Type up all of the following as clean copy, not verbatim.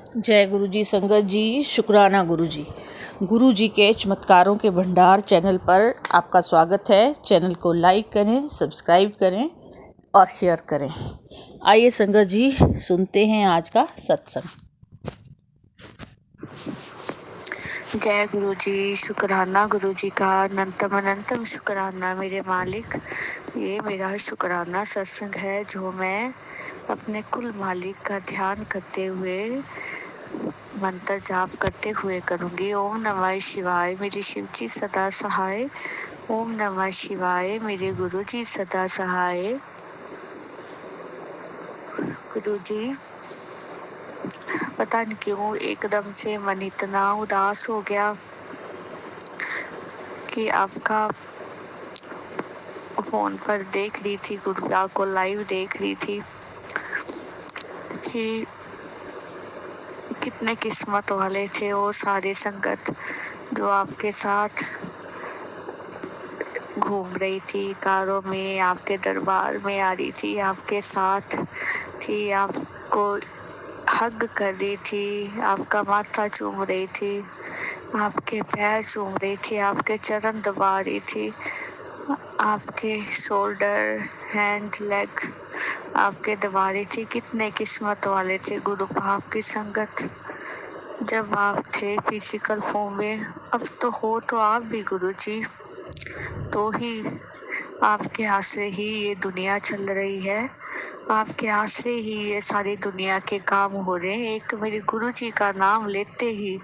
जय गुरु जी। संगत जी, शुक्राना गुरु जी के चमत्कारों के भंडार चैनल पर आपका स्वागत है। चैनल को लाइक करें, सब्सक्राइब करें और शेयर करें। आइए संगत जी, सुनते हैं आज का सत्संग। जय गुरु जी। शुक्राना गुरु जी का अनंतम अनंतम शुक्राना मेरे मालिक। ये मेरा शुक्राना सत्संग है जो मैं अपने कुल मालिक का ध्यान करते हुए, मंत्र जाप करते हुए करूंगी। ओम नमः शिवाय मेरी शिव जी सदा सहाय। ओम नमः शिवाय मेरे गुरु जी सदा सहाय। गुरु जी, पता नहीं क्यों एकदम से मन इतना उदास हो गया कि आपका फोन पर देख रही थी, गुरुआ को लाइव देख रही थी कि कितने किस्मत वाले थे वो सारे संगत जो आपके साथ घूम रही थी, कारों में आपके दरबार में आ रही थी, आपके साथ थी, आपको हग कर रही थी, आपका माथा चूम रही थी, आपके पैर चूम रही थी, आपके चरण दबा रही थी, आपके शोल्डर, हैंड, लेग आपके दबा रही थी। कितने किस्मत वाले थे गुरु पाप की संगत जब आप थे फिजिकल फॉर्म में। अब तो हो तो आप भी गुरु जी, तो ही आपके आसरे ही ये दुनिया चल रही है, आपके आसरे ही ये सारी दुनिया के काम हो रहे हैं। एक मेरे गुरु जी का नाम लेते ही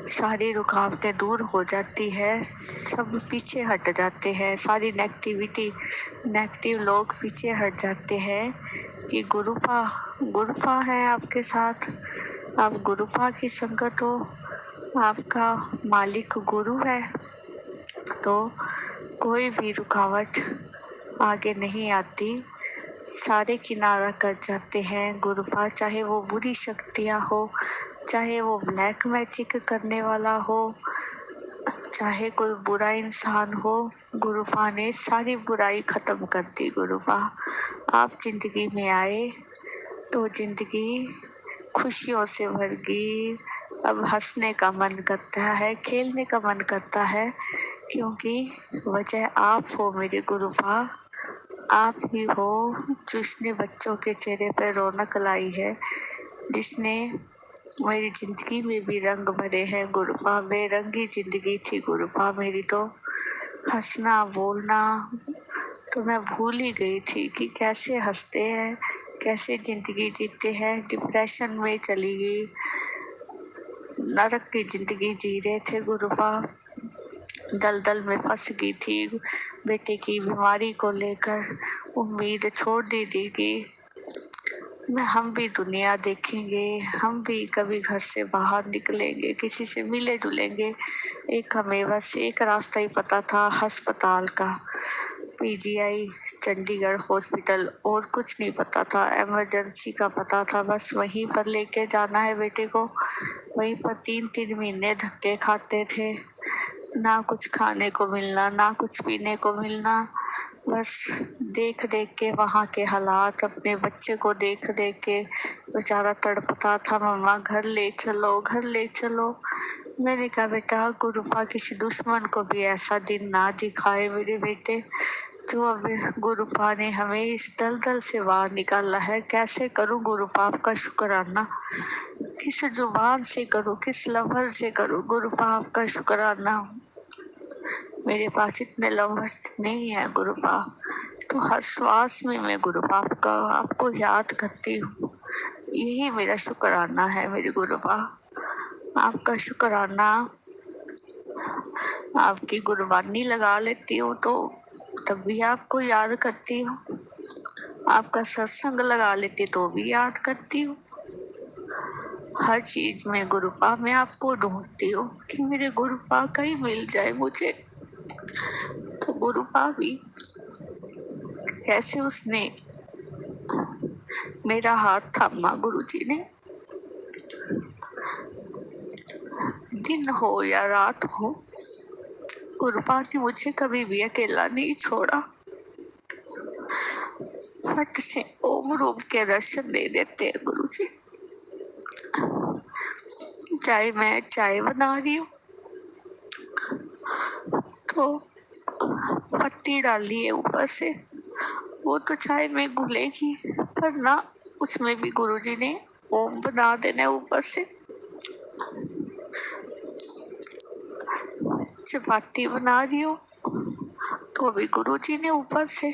सारी रुकावटें दूर हो जाती है, सब पीछे हट जाते हैं, सारी नेगेटिव लोग पीछे हट जाते हैं कि गुरुपा है आपके साथ। आप गुरुपा की संगत हो, आपका मालिक गुरु है, तो कोई भी रुकावट आगे नहीं आती, सारे किनारा कर जाते हैं गुरुपा। चाहे वो बुरी शक्तियां हो, चाहे वो ब्लैक मैजिक करने वाला हो, चाहे कोई बुरा इंसान हो, गुरुपा ने सारी बुराई खत्म कर दी। गुरुपा आप जिंदगी में आए तो जिंदगी खुशियों से भर गई। अब हंसने का मन करता है, खेलने का मन करता है, क्योंकि वजह आप हो मेरे गुरुपा। आप ही हो जिसने बच्चों के चेहरे पर रौनक लाई है, जिसने मेरी जिंदगी में भी रंग भरे हैं गुरुपा। बेरंगी जिंदगी थी गुरुपा मेरी, तो हंसना बोलना तो मैं भूल ही गई थी कि कैसे हंसते हैं, कैसे जिंदगी जीते हैं। डिप्रेशन में चली गई, नरक की जिंदगी जी रहे थे गुरुपा, दलदल में फंस गई थी। बेटे की बीमारी को लेकर उम्मीद छोड़ दी थी कि हम भी दुनिया देखेंगे, हम भी कभी घर से बाहर निकलेंगे, किसी से मिले जुलेंगे। एक हमें बस एक रास्ता ही पता था, अस्पताल का, पीजीआई चंडीगढ़ हॉस्पिटल, और कुछ नहीं पता था। इमरजेंसी का पता था, बस वहीं पर लेके जाना है बेटे को। वहीं पर 3-3 महीने धक्के खाते थे, ना कुछ खाने को मिलना, ना कुछ पीने को मिलना, बस देख देख के वहाँ के हालात, अपने बच्चे को देख देख के बेचारा तड़पता था, मम्मा घर ले चलो, घर ले चलो। मैंने कहा बेटा, गुरुपा किसी दुश्मन को भी ऐसा दिन ना दिखाए मेरे बेटे। तो अब गुरुपा ने हमें इस दलदल से बाहर निकाला है। कैसे करूं गुरुपा आपका शुक्राना, किस जुबान से करूं, किस लफ्ज से करूं गुरुपा आपका शुक्राना। मेरे पास इतने लफ्ज नहीं है गुरुपा, तो हर श्वास में मैं गुरुपा आपको याद करती हूँ। यही मेरा शुक्राना है मेरे गुरुपा। आपका शुक्राना, आपकी गुरबानी लगा लेती हूँ तो तब भी आपको याद करती हूँ, आपका सत्संग लगा लेती तो भी याद करती हूँ। हर चीज में गुरुपा मैं आपको ढूंढती हूँ कि मेरे गुरुपा कहीं मिल जाए मुझे। तो गुरुपा भी कैसे उसने मेरा हाथ थामा गुरुजी ने। दिन हो या रात हो, गुरुपा ने मुझे कभी भी अकेला नहीं छोड़ा। फट से ओम रूप के दर्शन दे देते हैं गुरुजी। चाय मैं चाय बना रही हूँ तो पत्ती डाली है ऊपर से, वो तो चाय में घुलेगी, पर ना उसमें भी गुरुजी ने ओम बना देना है ऊपर से। चपाती बना रही हूँ तो भी गुरुजी ने ऊपर से,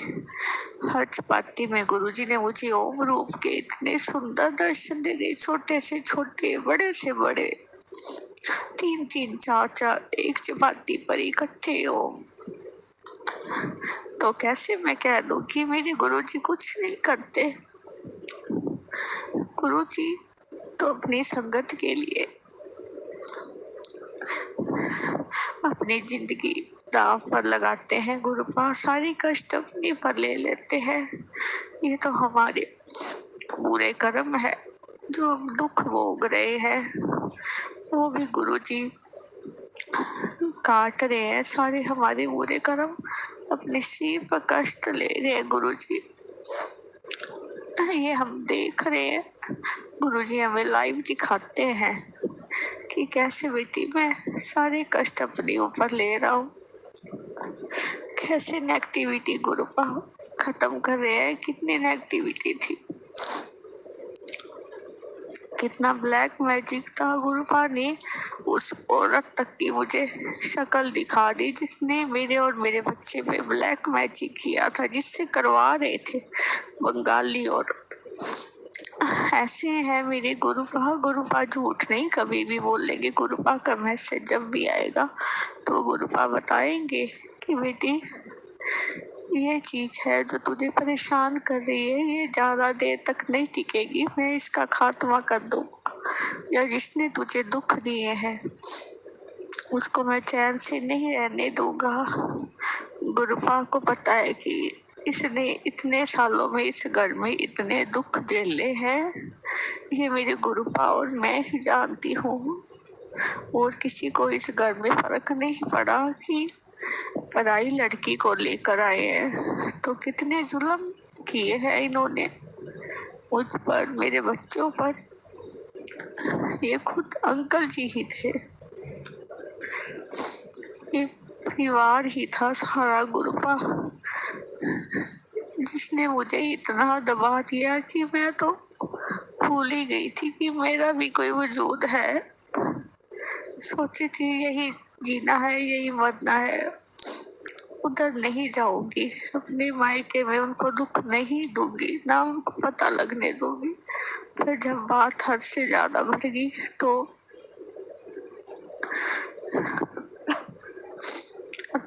हर चपाती में गुरुजी ने मुझे ओम रूप के इतने सुंदर दर्शन दे दिए, छोटे से छोटे, बड़े से बड़े, 3-3, 4-4 एक चपाती पर इकट्ठे ओम। तो कैसे मैं कह दूं कि मेरे गुरुजी कुछ नहीं करते। गुरुजी तो अपनी संगत के लिए अपनी जिंदगी दांव पर लगाते हैं। गुरुपा सारी कष्ट अपने पर ले लेते हैं। ये तो हमारे बुरे कर्म है जो हम दुख भोग रहे हैं, वो भी गुरुजी काट रहे हैं। सारे हमारे बुरे कर्म अपने सिर पर कष्ट ले रहे हैं गुरुजी, ये हम देख रहे हैं। गुरुजी हमें लाइव दिखाते हैं कि कैसे बेटी मैं सारे कष्ट अपने ऊपर ले रहा हूँ, कैसे नेगेटिविटी गुरुपा खत्म कर रहे हैं। कितनी नेगेटिविटी थी, कितना ब्लैक मैजिक था। गुरुपा ने उस औरत तक की मुझे शक्ल दिखा दी जिसने मेरे और मेरे बच्चे पे ब्लैक मैजिक किया था, जिससे करवा रहे थे बंगाली औरत। ऐसे हैं मेरे गुरुपा। गुरुपा झूठ नहीं कभी भी बोलेंगे। गुरुपा का मैसेज जब भी आएगा तो गुरुपा बताएंगे कि बेटी ये चीज है जो तुझे परेशान कर रही है, ये ज्यादा देर तक नहीं टिकेगी, मैं इसका खात्मा कर दूंगा। या जिसने तुझे दुख दिए हैं उसको मैं चैन से नहीं रहने दूंगा। गुरुपा को पता है कि इसने इतने सालों में इस घर में इतने दुख झेले हैं, ये मेरे गुरुपा और मैं ही जानती हूँ। और किसी को इस घर में फर्क नहीं पड़ा कि पराई लड़की को लेकर आए हैं। तो कितने जुल्म किए हैं इन्होंने मुझ पर, मेरे बच्चों पर। ये खुद अंकल जी ही थे, ये परिवार ही था सारा गुरुपा, जिसने मुझे इतना दबा दिया कि मैं तो भूल ही गई थी कि मेरा भी कोई वजूद है। सोची थी यही जीना है, यही मरना है, उधर नहीं जाऊंगी, अपने मायके में उनको दुख नहीं दूंगी, ना उनको पता लगने दूंगी। फिर जब बात हद से ज्यादा बढ़ गई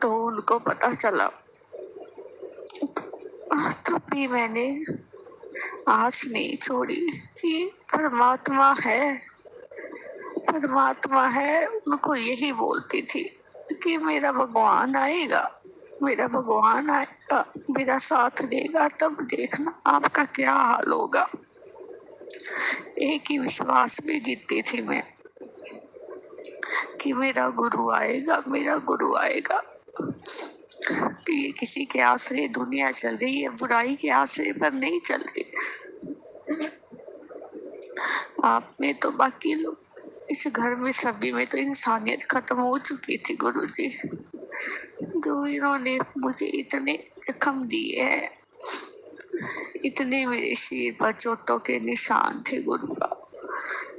तो उनको पता चला, तब भी मैंने आस नहीं छोड़ी कि परमात्मा है, परमात्मा है। उनको यही बोलती थी कि मेरा भगवान आएगा, मेरा भगवान आएगा, मेरा साथ देगा, तब देखना आपका क्या हाल होगा। एक ही विश्वास में जीती थी मैं कि मेरा गुरु आएगा, मेरा गुरु आएगा। कि ये किसी के आश्रय दुनिया चल रही है, बुराई के आश्रय पर नहीं चल रही। आप में तो बाकी लोग, इस घर में सभी में तो इंसानियत खत्म हो चुकी थी गुरुजी, जो इन्होंने मुझे इतने जख्म दिए हैं, इतने मेरे सिर पर चोटों के निशान थे गुरुपा,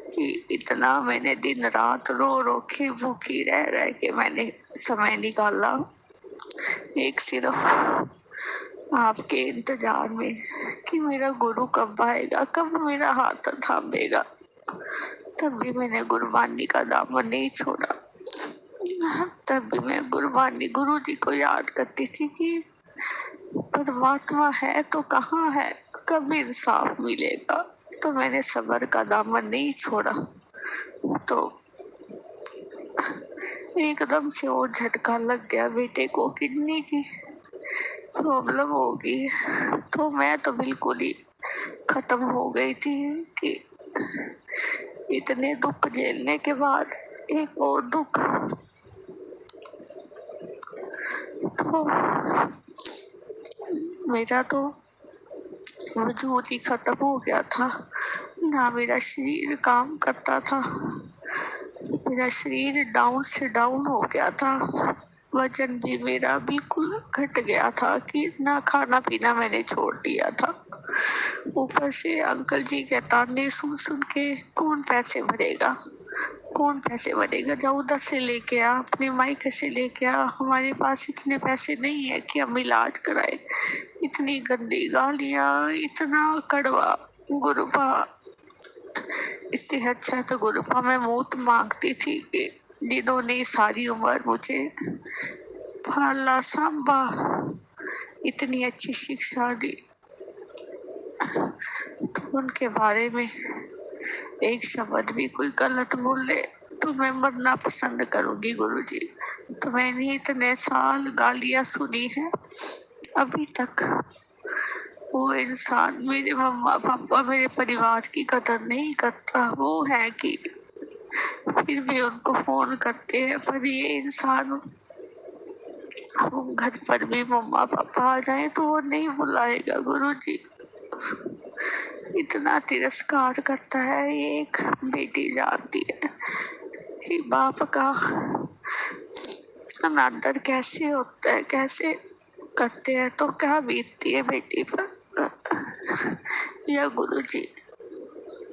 कि इतना मैंने दिन रात रो रो के भूखी रह रह के मैंने समय निकाला, एक सिर्फ आपके इंतजार में कि मेरा गुरु कब आएगा, कब मेरा हाथ थामेगा। तब भी मैंने गुरबानी का दामन नहीं छोड़ा। तब भी मैं गुरबानी गुरुजी को याद करती थी कि परमात्मा है तो कहाँ है, कब इंसाफ मिलेगा। तो मैंने सब्र का दामन नहीं छोड़ा। तो एकदम से वो झटका लग गया बेटे को, किडनी की प्रॉब्लम होगी। तो मैं तो बिल्कुल ही खत्म हो गई थी कि इतने दुख झेलने के बाद एक और दुख। तो मेरा तो वजूद ही खत्म हो गया था, ना मेरा शरीर काम करता था, मेरा शरीर डाउन से डाउन हो गया था, वजन भी मेरा बिल्कुल घट गया था कि ना खाना पीना मैंने छोड़ दिया था। ऊपर से अंकल जी के ताने सुन सुन के कौन पैसे भरेगा, कौन पैसे भरेगा, जाओ उधर से लेके आ, अपने मायके से लेके आ, हमारे पास इतने पैसे नहीं है कि हम इलाज कराए। इतनी गंदी गालियां, इतना कड़वा। गुरुपा, इससे अच्छा तो गुरुपा मैं मौत मांगती थी कि जिन्होंने सारी उम्र मुझे पाला सांभा, इतनी अच्छी शिक्षा दी, तो उनके बारे में एक शब्द भी कोई गलत बोले तो मैं मरना पसंद करूंगी गुरुजी। तो मैंने इतने साल गालियां सुनी है, अभी तक वो इंसान, मेरे मम्मा पापा, मेरे परिवार की कदर नहीं करता। वो है कि फिर भी उनको फोन करते हैं, पर ये इंसान हम घर पर भी मम्मा पापा आ जाए तो वो नहीं बुलाएगा गुरुजी। इतना तिरस्कार करता है। ये एक बेटी जानती है कि बाप का अनादर कैसे होता है, कैसे करते हैं, तो क्या बीतती है बेटी पर। या गुरुजी,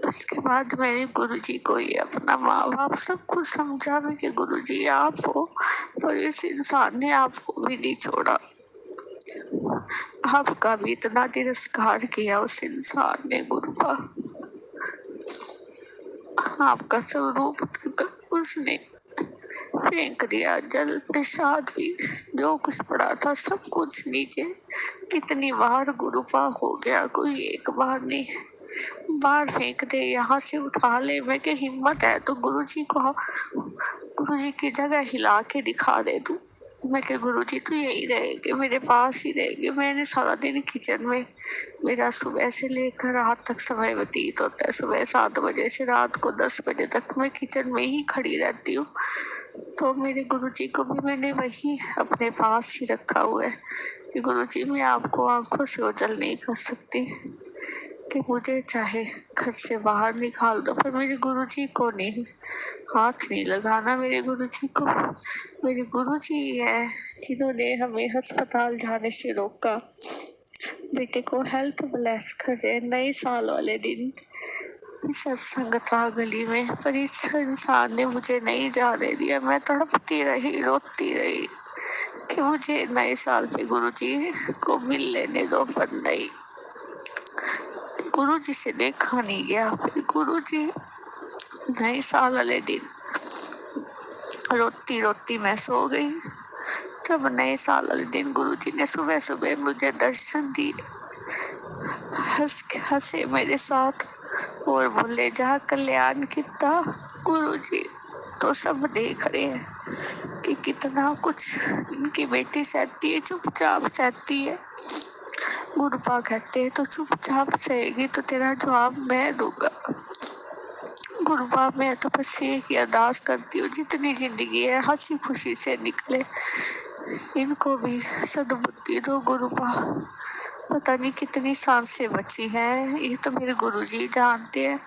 उसके बाद मैंने गुरुजी को ही अपना माँ बाप सब कुछ समझा मैं कि गुरुजी आप हो, पर इस इंसान ने आपको भी नहीं छोड़ा, आपका भी इतना तिरस्कार किया उस इंसान ने। गुरुपा, आपका स्वरूप उसने फेंक दिया, जल प्रसाद भी जो कुछ पड़ा था सब कुछ नीचे। कितनी बार गुरुपा हो गया, कोई एक बार नहीं, बाहर फेंक दे, यहाँ से उठा ले। मैं के हिम्मत है तो गुरुजी को, गुरुजी की जगह हिला के दिखा दे तू। मैं के गुरुजी तू यही रहेगी, मेरे पास ही रहेगी। मैंने सारा दिन किचन में, मेरा सुबह से लेकर रात तक समय व्यतीत होता है। सुबह 7 बजे से रात को 10 बजे तक मैं किचन में ही खड़ी रहती हूँ। तो मेरे गुरुजी को भी मैंने वही अपने पास ही रखा हुआ है कि गुरुजी मैं आपको आंखों से ओझल नहीं कर सकती कि मुझे चाहे घर से बाहर निकाल दो, पर मेरे गुरुजी को नहीं, हाथ नहीं लगाना मेरे गुरुजी को। मेरे गुरुजी है जिन्होंने हमें अस्पताल जाने से रोका। बेटे को हेल्थ ब्लेस करे। नए साल वाले दिन सत्संग था गली में, पर इस इंसान ने मुझे नहीं जाने दिया। मैं तड़पती रही, रोती रही कि मुझे नए साल पे गुरुजी को मिल लेने दो, पर नहीं, गुरुजी से देखा नहीं गया। फिर गुरुजी नए साल वाले दिन रोती रोती मैं सो गई। तब नए साल वाले दिन गुरुजी ने सुबह सुबह मुझे दर्शन दिए, हंसे मेरे साथ और बोले जा कल्याण कितना। गुरुजी तो सब देख रहे हैं कि कितना कुछ इनकी बेटी सहती है, चुपचाप सहती है। गुरुपा कहते हैं तो चुपचाप सहेगी तो तेरा जवाब मैं दूंगा। गुरुपा मैं तो बस एक ही अरदास करती हूँ, जितनी जिंदगी है हंसी खुशी से निकले, इनको भी सद्बुद्धि दो गुरुपा। पता नहीं कितनी सांसें बची हैं, ये तो मेरे गुरुजी जानते हैं।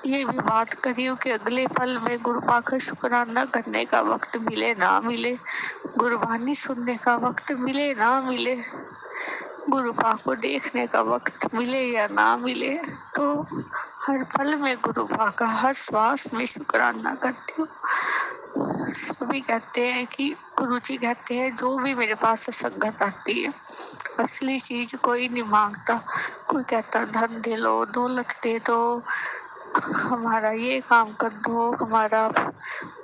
ये भी बात करी हूँ कि अगले पल में गुरुपा का शुक्राना करने का वक्त मिले ना मिले, गुरबानी सुनने का वक्त मिले ना मिले, गुरुपा को देखने का वक्त मिले या ना मिले, तो हर पल में गुरुपा का, हर श्वास में शुक्राना करती हूँ। सभी कहते हैं कि गुरुजी कहते हैं जो भी मेरे पास संगत आती है असली चीज कोई नहीं मांगता। कोई कहता धन दे लो, दौलत दे दो, हमारा ये काम कर दो, हमारा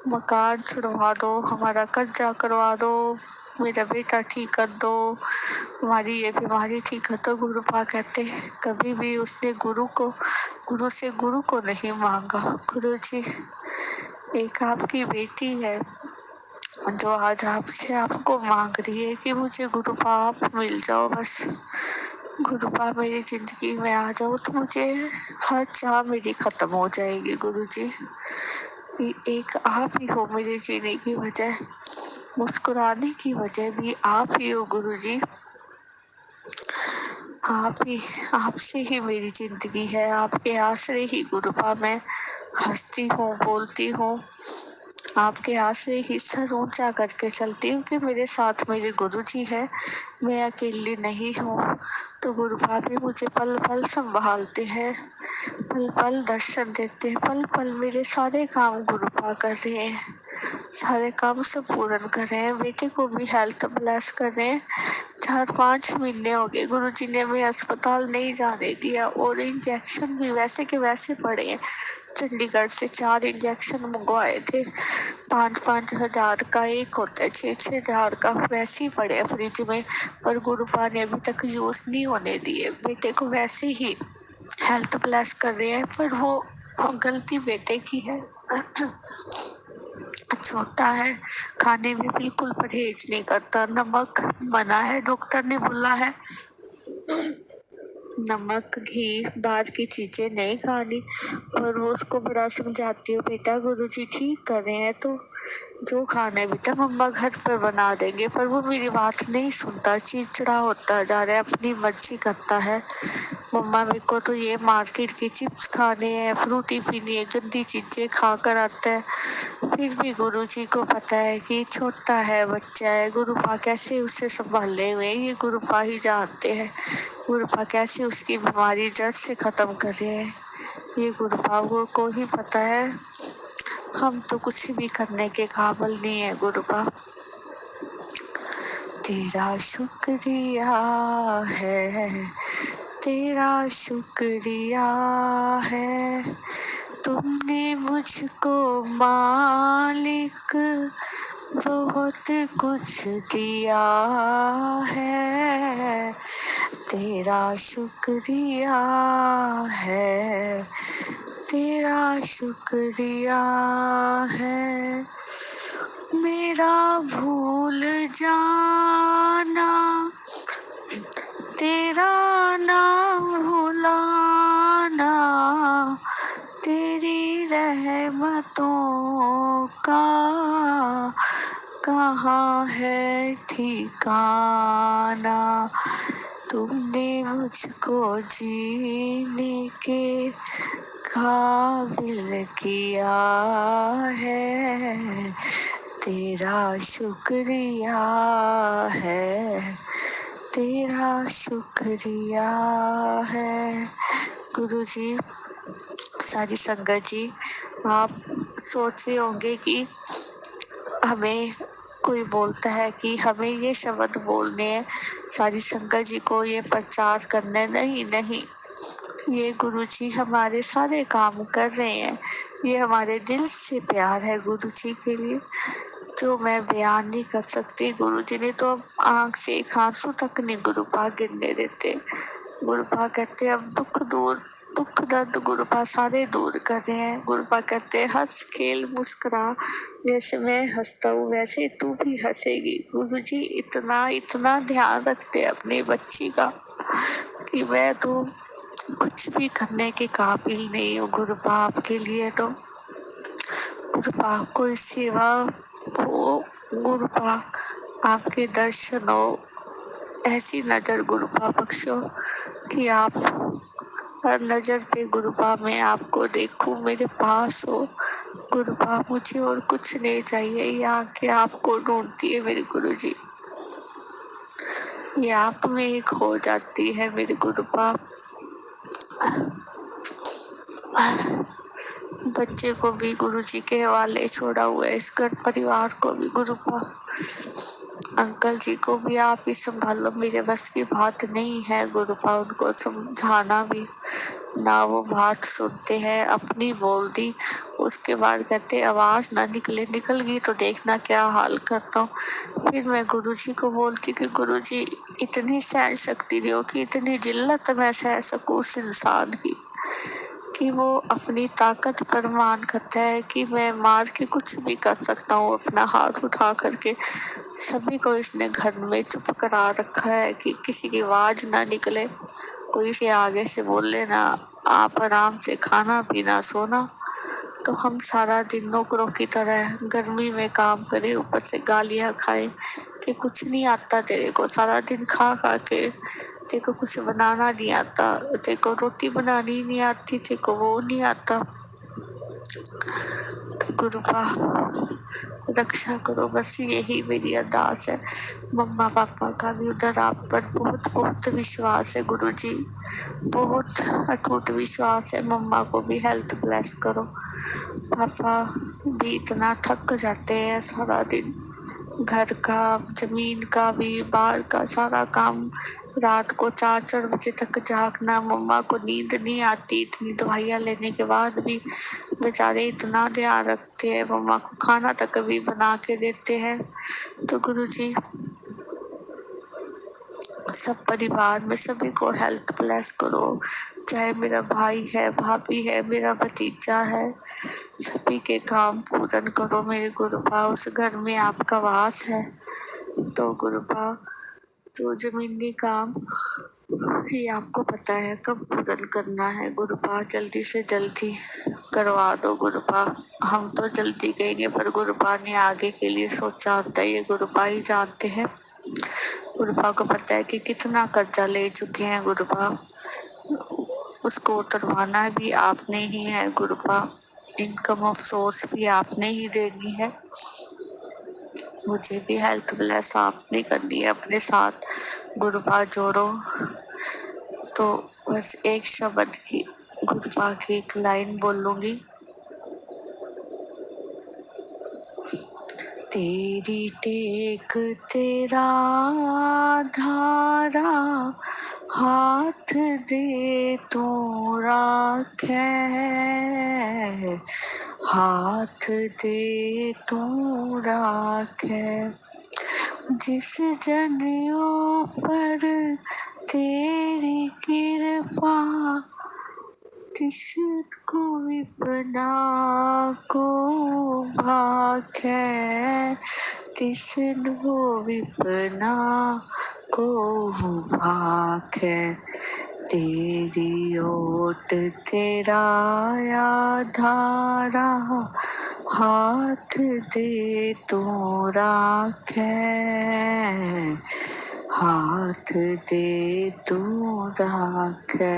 मकान छुड़वा दो, हमारा कर्जा करवा दो, मेरा बेटा ठीक कर दो, हमारी ये बीमारी ठीक कर दो। गुरुपा कहते हैं कभी भी उसने गुरु से गुरु को नहीं मांगा। गुरुजी एक आपकी बेटी है जो आज आपसे आपको मांग रही है कि मुझे गुरुपा आप मिल जाओ, बस गुरुपा मेरी जिंदगी में आ जाओ तो मुझे हर चाह मेरी खत्म हो जाएगी। गुरुजी एक आप ही हो मेरे जीने की वजह, मुस्कुराने की वजह भी आप ही हो गुरुजी। आपसे ही मेरी जिंदगी है, आपके आसरे ही गुरुपा मैं हंसती हूँ, बोलती हूँ। आपके आसरे ही सर ऊंचा करके चलती हूँ कि मेरे साथ मेरे गुरुजी है, मैं अकेली नहीं हूँ। तो गुरुपा भी मुझे पल पल संभालते हैं, पल पल दर्शन देते हैं, पल पल मेरे सारे काम गुरुपा कर रहे हैं, सारे काम सब पूर्ण कर रहे हैं। बेटे को भी हेल्थ ब्लेस कर रहे हैं। 4-5 महीने हो गए गुरुजी ने हमें अस्पताल नहीं जाने दिया और इंजेक्शन भी वैसे के वैसे पड़े हैं। चंडीगढ़ से 4 इंजेक्शन मंगवाए थे, 5-5 हजार का एक होता है, 6-6 हजार का, वैसे ही पड़े हैं फ्रिज में, पर गुरुपा ने अभी तक यूज नहीं होने दिए। बेटे को वैसे ही हेल्थ प्लस कर रहे हैं, पर वो गलती बेटे की है। छोटा है, खाने में बिल्कुल परहेज नहीं करता, नमक मना है, डॉक्टर ने बोला है नमक घी बाहर की चीजें नहीं खानी। और वो उसको बड़ा समझाती हूँ, बेटा गुरुजी ठीक कर रहे हैं तो जो खाना है बेटा मम्मा घर पर बना देंगे, पर वो मेरी बात नहीं सुनता, चिड़चिड़ा होता जा रहा है, अपनी मर्जी करता है। मम्मा मेरे को तो ये मार्केट की चिप्स खाने हैं, फ्रूटी पीनी है, गंदी चीजें खा कर आता है। फिर भी गुरुजी को पता है कि छोटा है, बच्चा है, गुरुपा कैसे उसे संभाले हुए ये गुरुपा ही जानते हैं। गुरुपा कैसे उसकी बीमारी जड़ से खत्म कर रहे हैं ये गुरुपा को ही पता है। हम तो कुछ भी करने के काबिल नहीं है गुरुपा। तेरा शुक्रिया है, तेरा शुक्रिया है, तुमने मुझको मालिक बहुत कुछ दिया है। तेरा शुक्रिया है, तेरा शुक्रिया है, मेरा भूल जाना तेरा नाम भुलाना, तेरी रहमतों का कहाँ है ठिकाना। तुमने मुझको जीने के काबिल किया है, तेरा शुक्रिया है, तेरा शुक्रिया है। गुरुजी, सारी संगत जी, आप सोच रहे होंगे कि हमें कोई बोलता है कि हमें ये शब्द बोलने हैं, सारी संगत जी को ये प्रचार करना, नहीं नहीं, ये गुरुजी हमारे सारे काम कर रहे हैं। ये हमारे दिल से प्यार है गुरुजी के लिए, जो मैं बयान नहीं कर सकती। गुरुजी ने तो आंख से एक आंसू तक नहीं गुरुपा गिरने देते। गुरुपा कहते अब दुख दर्द गुरुपा सारे दूर कर रहे हैं। गुरुपा कहते हंस खेल मुस्कुरा, जैसे मैं हंसता हूँ वैसे तू भी हंसेगी। गुरुजी इतना ध्यान रखते अपनी बच्ची का कि मैं तो कुछ भी करने के काबिल नहीं हूँ गुरुपा आपके लिए। तो गुरुपा कोई सेवा हो, गुरुपा आपके दर्शन हो, ऐसी नजर गुरुपा बख्शो कि आप हर नजर पे गुरुपा मैं आपको देखूं, मेरे पास हो। गुरुपा मुझे और कुछ नहीं चाहिए, ये आंखें आपको ढूंढती है मेरे गुरुजी, ये आप में ही खो जाती है मेरे गुरुपा। बच्चे को भी गुरुजी के हवाले छोड़ा हुआ है, इस घर परिवार को भी गुरुपा। अंकल जी को भी आप ही संभालो, मेरे बस की बात नहीं है गुरुपा उनको समझाना भी, ना वो बात सुनते हैं। अपनी बोल दी, उसके बाद कहते आवाज ना निकले, निकल गई तो देखना क्या हाल करता हूँ। फिर मैं गुरुजी को बोलती कि गुरुजी इतनी सहन शक्ति दो कि इतनी जिल्लत मैं सह सकूं उस इंसान की, कि वो अपनी ताकत पर मान करता है कि मैं मार के कुछ भी कर सकता हूँ। अपना हाथ उठा करके सभी को इसने घर में चुप करा रखा है कि किसी की आवाज ना निकले, कोई से आगे से बोले ना, आप आराम से खाना पीना सोना। तो हम सारा दिन नौकरों की तरह गर्मी में काम करें, ऊपर से गालियां खाएं कि कुछ नहीं आता तेरे को, सारा दिन खा खा के तेरे को कुछ बनाना नहीं आता, तेरे को रोटी बनानी नहीं आती, तेरे को वो नहीं आता। गुरुपा रक्षा करो, बस यही मेरी अरदास है। मम्मा पापा का भी उधर आप पर बहुत बहुत विश्वास है गुरुजी, बहुत अटूट विश्वास है। मम्मा को भी हेल्थ ब्लेस करो। पापा भी इतना थक जाते हैं सारा दिन, घर का, जमीन का भी, बाहर का सारा काम, रात को 4-4 बजे तक जागना। मम्मा को नींद नहीं आती, इतनी दवाइयाँ लेने के बाद भी बेचारे इतना ध्यान रखते हैं, मम्मा को खाना तक भी बना के देते हैं। तो गुरुजी सब परिवार में सभी को हेल्थ ब्लेस करो, चाहे मेरा भाई है, भाभी है, मेरा भतीजा है, सभी के काम पूर्ण करो मेरे गुरुपा। उस घर में आपका वास है तो गुरुपा, तो जमीनी काम ये आपको पता है कब पूर्ण करना है गुरुपा, जल्दी से जल्दी करवा दो गुरुपा। हम तो जल्दी कहेंगे पर गुरुपा ने आगे के लिए सोचा होता है, ये गुरुपा ही जानते हैं। गुरुपा को पता है कि कितना कर्जा ले चुके हैं गुरुपा, उसको उतरवाना भी आपने ही है गुरुपा, इनकम अफसोस भी आपने ही देनी है। मुझे भी हेल्थ ब्लेस आपने करनी है अपने साथ गुरुपा, जोड़ो। तो बस एक शब्द की गुरुपा की एक लाइन बोलूंगी, तेरी टेक तेरा धारा, हाथ दे तू राखे, हाथ दे तू राखे। जिस जनियों पर तेरी कृपा, किसको विपदा को भाखे, किसको विपदा को भाखे। तेरी ओट तेरा आधारा, हाथ दे तू राखे, हाथ दे तू राखे।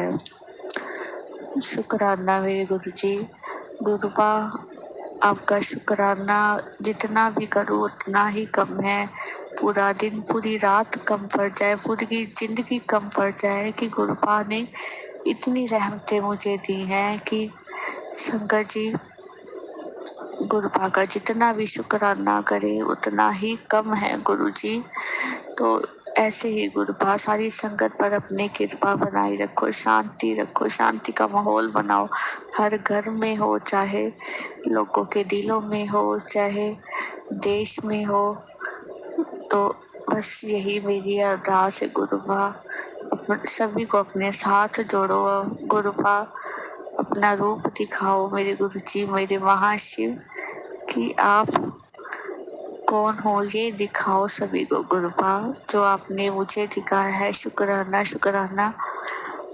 शुक्राना मेरे गुरुजी, गुरुपा आपका शुक्राना जितना भी करूँ उतना ही कम है। पूरा दिन, पूरी रात कम पड़ जाए, पूरी जिंदगी कम पड़ जाए कि गुरुपा ने इतनी रहमतें मुझे दी हैं कि शंकर जी गुरुपा का जितना भी शुक्राना करे उतना ही कम है गुरुजी। तो ऐसे ही गुरुपा सारी संगत पर अपने कृपा बनाए रखो, शांति रखो, शांति का माहौल बनाओ, हर घर में हो, चाहे लोगों के दिलों में हो, चाहे देश में हो। तो बस यही मेरी अरदास है गुरुपा, सभी को अपने साथ जोड़ो गुरुपा, अपना रूप दिखाओ मेरे गुरुजी, मेरे महाशिव, कि आप कौन हो ये दिखाओ सभी को गुरुपा, जो आपने मुझे दिखाया है। शुक्राना शुक्राना,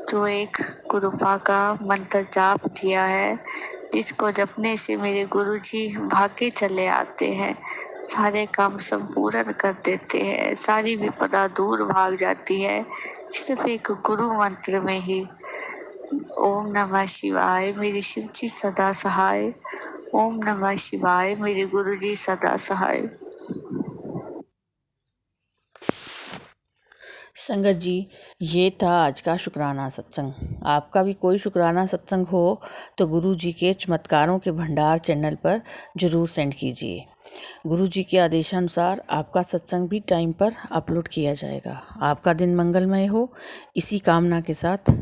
जो एक गुरुपा का मंत्र जाप दिया है, जिसको जपने से मेरे गुरुजी भागे चले आते हैं, सारे काम संपूर्ण कर देते हैं, सारी विपदा दूर भाग जाती है सिर्फ एक गुरु मंत्र में ही। ओम नमः शिवाय, मेरे शिव जी सदा सहाय। ओम नमः शिवाय, मेरे गुरुजी सदा सहाय। संगत जी, ये था आज का शुक्राना सत्संग। आपका भी कोई शुक्राना सत्संग हो तो गुरु जी के चमत्कारों के भंडार चैनल पर ज़रूर सेंड कीजिए। गुरु जी के आदेशानुसार आपका सत्संग भी टाइम पर अपलोड किया जाएगा। आपका दिन मंगलमय हो, इसी कामना के साथ